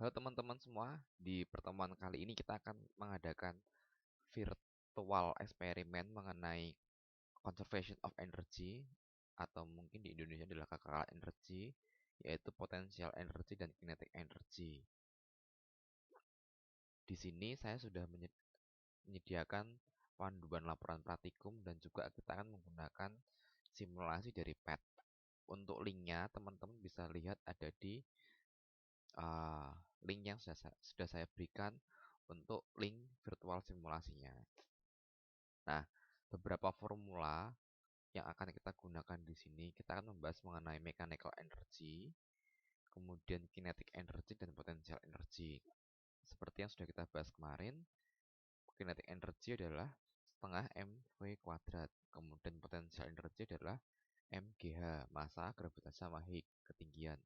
Halo teman-teman semua, di pertemuan kali ini kita akan mengadakan virtual eksperimen mengenai conservation of energy atau mungkin di Indonesia adalah kekalahan energi, yaitu potential energy dan kinetic energy. Di sini saya sudah menyediakan panduan laporan praktikum dan juga kita akan menggunakan simulasi dari PET. Untuk linknya teman-teman bisa lihat ada di uh, link yang sudah saya berikan untuk link virtual simulasinya. Nah, beberapa formula yang akan kita gunakan di sini, kita akan membahas mengenai mechanical energy, kemudian kinetic energy dan potential energy. Seperti yang sudah kita bahas kemarin, kinetic energy adalah setengah mv kuadrat, kemudian potential energy adalah mgh, massa, gravitasi sama Higgs, ketinggian.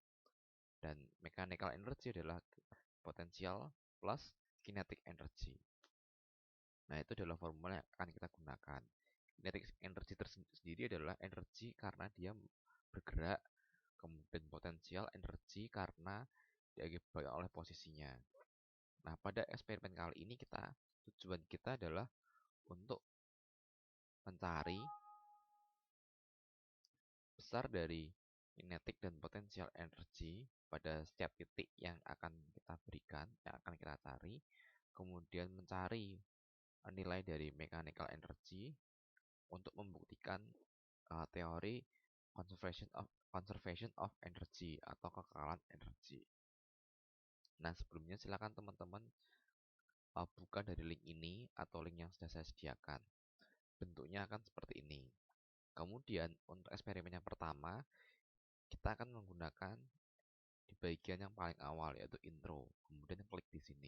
Dan mechanical energy adalah potensial plus kinetic energy. Nah, itu adalah formula yang akan kita gunakan. Kinetic energy tersendiri adalah energi karena dia bergerak, kemudian potensial energi karena diakibatkan oleh posisinya. Nah, pada eksperimen kali ini tujuan kita adalah untuk mencari besar dari kinetic dan potensial energi pada setiap titik yang akan kita berikan, yang akan kita cari, kemudian mencari nilai dari mechanical energy untuk membuktikan teori conservation of energy atau kekalahan energi. Nah, sebelumnya silakan teman-teman buka dari link ini atau link yang sudah saya sediakan. Bentuknya akan seperti ini. Kemudian untuk eksperimen yang pertama, kita akan menggunakan di bagian yang paling awal yaitu intro. Kemudian klik di sini.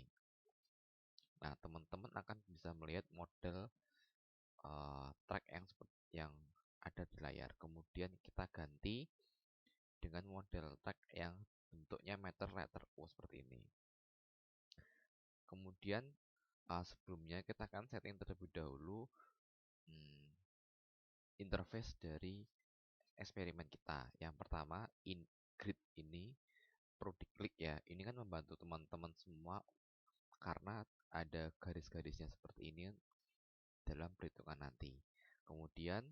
Nah, teman-teman akan bisa melihat model track yang ada di layar. Kemudian kita ganti dengan model track yang bentuknya meter letter U seperti ini. Kemudian sebelumnya kita akan setting terlebih dahulu interface dari eksperimen kita. Yang pertama, grid ini perlu diklik ya. Ini kan membantu teman-teman semua karena ada garis-garisnya seperti ini dalam perhitungan nanti. Kemudian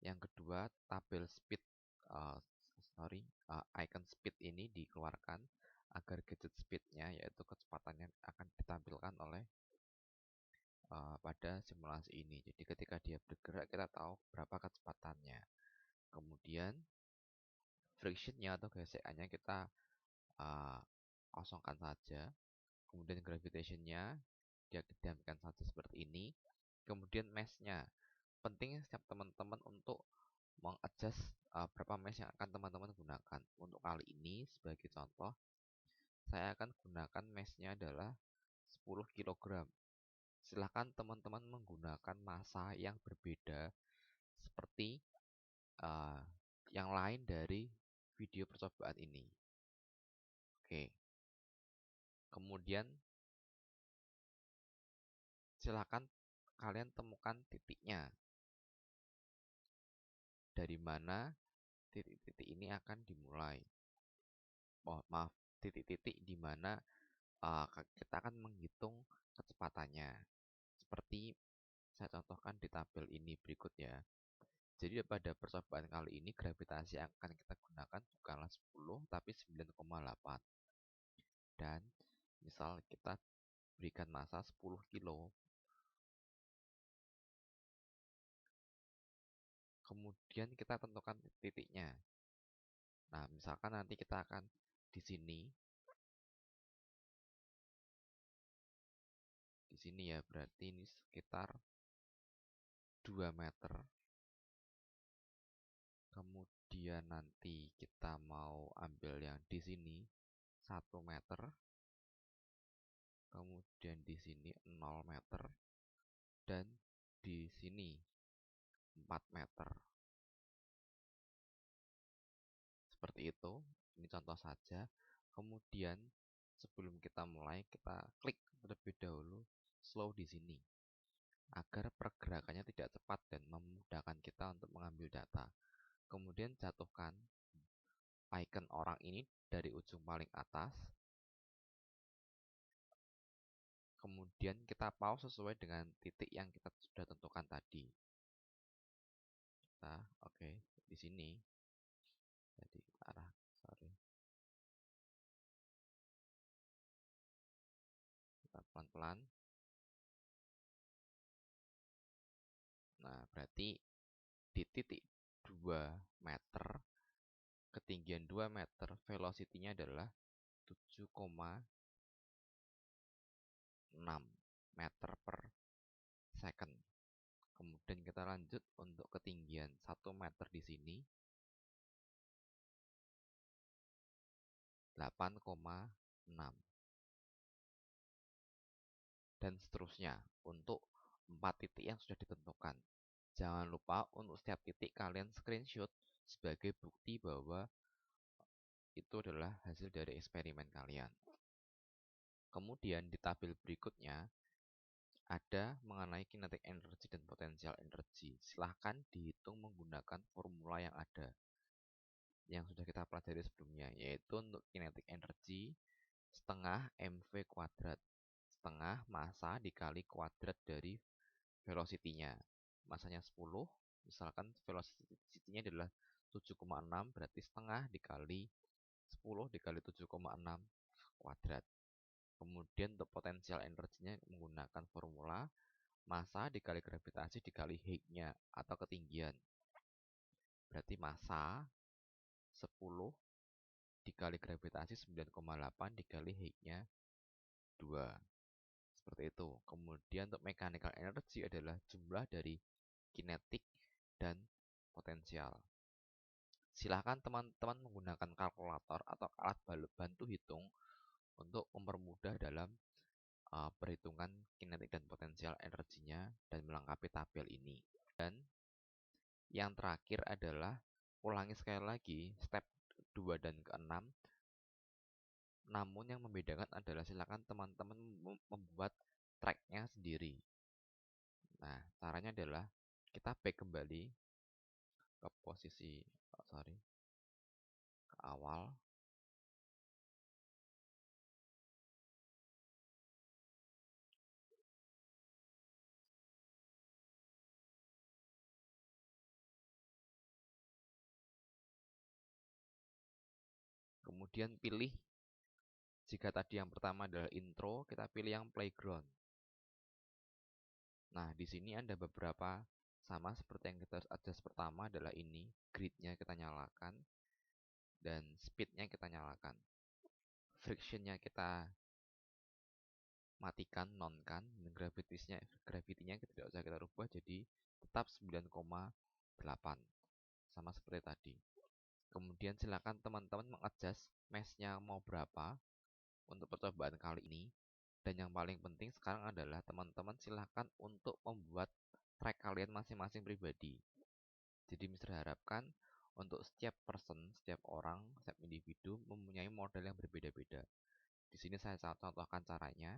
yang kedua, tabel speed icon speed ini dikeluarkan agar gadget speednya yaitu kecepatannya akan ditampilkan oleh pada simulasi ini. Jadi ketika dia bergerak kita tahu berapa kecepatannya. Kemudian frictionnya atau gesekannya kita kosongkan saja. Kemudian gravitationnya dia diamkan saja seperti ini. Kemudian meshnya penting setiap teman-teman untuk mengadjust berapa mesh yang akan teman-teman gunakan. Untuk kali ini sebagai contoh saya akan gunakan meshnya adalah 10 kg. Silahkan teman-teman menggunakan massa yang berbeda seperti yang lain dari video percobaan ini. Oke. Kemudian silakan kalian temukan titiknya. Dari mana titik-titik ini akan dimulai. Oh, maaf, titik-titik di mana kita akan menghitung kecepatannya. Seperti saya contohkan di tabel ini berikut ya. Jadi pada percobaan kali ini gravitasi yang akan kita gunakan bukanlah 10 tapi 9,8. Dan misal kita berikan massa 10 kilo. Kemudian kita tentukan titiknya. Nah, misalkan nanti kita akan di sini. Di sini ya, berarti ini sekitar 2 meter. Kemudian nanti kita mau ambil yang di sini 1 meter. Kemudian di sini 0 meter dan di sini 4 meter. Seperti itu. Ini contoh saja. Kemudian sebelum kita mulai, kita klik terlebih dahulu slow di sini agar pergerakannya tidak cepat dan memudahkan kita untuk mengambil data. Kemudian jatuhkan icon orang ini dari ujung paling atas. Kemudian kita pause sesuai dengan titik yang kita sudah tentukan tadi. Nah, oke, di sini. Jadi arah, sorry. Kita pelan-pelan. Nah, berarti di titik 2 meter, ketinggian 2 meter, velocity-nya adalah 7,6 meter per second. Kemudian kita lanjut untuk ketinggian 1 meter di sini 8,6 dan seterusnya untuk 4 titik yang sudah ditentukan. Jangan lupa untuk setiap titik kalian screenshot sebagai bukti bahwa itu adalah hasil dari eksperimen kalian. Kemudian di tabel berikutnya ada mengenai kinetic energy dan potential energy. Silahkan dihitung menggunakan formula yang ada, yang sudah kita pelajari sebelumnya, yaitu untuk kinetic energy setengah mv kuadrat, setengah massa dikali kuadrat dari velocity-nya. Massanya 10, misalkan velocity-nya adalah 7,6, berarti setengah dikali 10 dikali 7,6 kuadrat. Kemudian untuk potensial energinya menggunakan formula massa dikali gravitasi dikali height-nya atau ketinggian. Berarti massa 10 dikali gravitasi 9,8 dikali height-nya 2. Seperti itu. Kemudian untuk mechanical energy adalah jumlah dari kinetik dan potensial. Silahkan teman-teman menggunakan kalkulator atau alat bantu hitung untuk mempermudah dalam perhitungan kinetik dan potensial energinya dan melengkapi tabel ini. Dan yang terakhir adalah ulangi sekali lagi step 2 dan ke-6. Namun yang membedakan adalah silakan teman-teman membuat tracknya sendiri. Nah, caranya adalah kita back kembali ke posisi ke awal. Kemudian pilih, jika tadi yang pertama adalah intro, kita pilih yang playground. Nah, di sini ada beberapa sama seperti yang kita adjust pertama adalah ini, gridnya kita nyalakan dan speednya kita nyalakan. Frictionnya kita matikan, nonkan, dan gravity-nya tidak usah kita rubah jadi tetap 9,8 sama seperti tadi. Kemudian silakan teman-teman mengadjust mesh-nya mau berapa untuk percobaan kali ini. Dan yang paling penting sekarang adalah teman-teman silahkan untuk membuat track kalian masing-masing pribadi. Jadi Mister harapkan untuk setiap person, setiap orang, setiap individu mempunyai model yang berbeda-beda. Di sini saya contohkan caranya.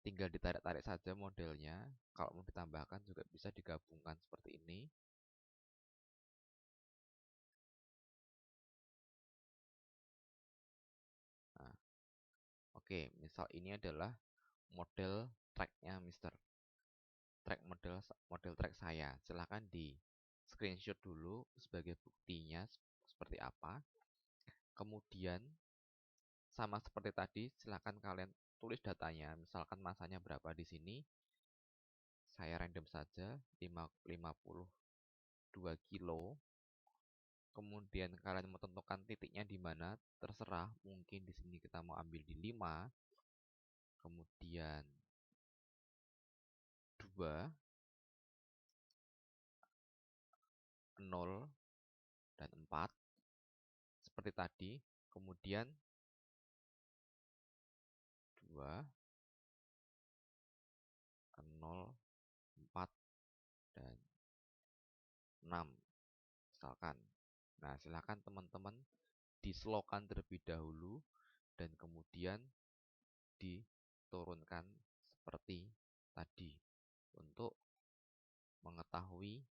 Tinggal ditarik-tarik saja modelnya. Kalau mau ditambahkan juga bisa digabungkan seperti ini. Nah, oke, misal ini adalah model tracknya Mister. Model track saya. Silahkan di screenshot dulu sebagai buktinya seperti apa. Kemudian sama seperti tadi, silahkan kalian tulis datanya. Misalkan masanya berapa di sini. Saya random saja 52 kilo. Kemudian kalian mau tentukan titiknya di mana, terserah. Mungkin di sini kita mau ambil di 5. Kemudian 2, 0 dan 4 seperti tadi. Kemudian 2, 0, 4 dan 6 misalkan. Nah, silakan teman-teman dislowkan terlebih dahulu dan kemudian diturunkan seperti tadi untuk mengetahui